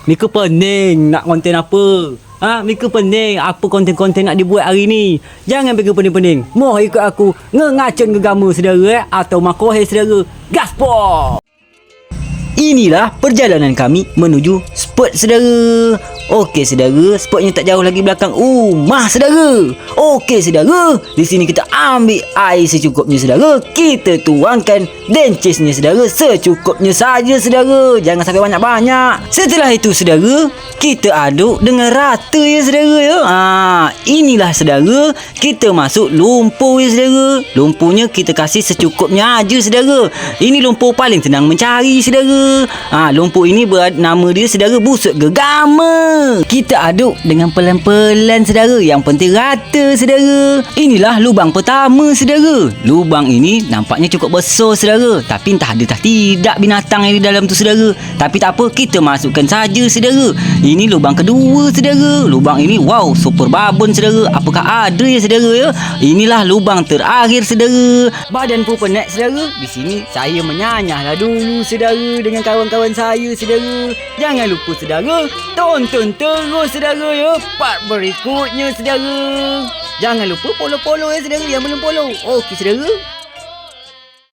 Mika pening nak konten apa? Mika pening apa konten-konten nak dibuat hari ni. Jangan pergi pening-pening. Moh ikut aku ngacun gegama saudara atau makohir saudara. Gaspol! Inilah perjalanan kami menuju spot saudara. Okey saudara, spotnya tak jauh lagi belakang rumah saudara. Okey saudara, di sini kita ambil air secukupnya saudara. Kita tuangkan dencisnya saudara secukupnya saja saudara. Jangan sampai banyak-banyak. Setelah itu saudara, kita aduk dengan rata ya saudara ya. Inilah saudara, kita masuk lumpur ya saudara. Lumpurnya kita kasih secukupnya aja saudara. Ini lumpur paling senang mencari saudara. Lumpur ini nama dia saudara busuk gegama. Kita aduk dengan pelan-pelan saudara. Yang penting rata saudara. Inilah lubang pertama saudara. Lubang ini nampaknya cukup besar saudara, tapi entah ada tak tidak binatang yang di dalam tu saudara. Tapi tak apa, kita masukkan saja saudara. Ini lubang kedua saudara. Lubang ini wow, super babon saudara. Apakah ada ya saudara ya? Inilah lubang terakhir saudara. Badan pun penat saudara. Di sini saya menyanyahlah dulu saudara dengan kawan-kawan saya saudara. Jangan lupa saudara, tonton terus saudara ya part berikutnya saudara. Jangan lupa follow ya saudara yang belum follow. Okey saudara.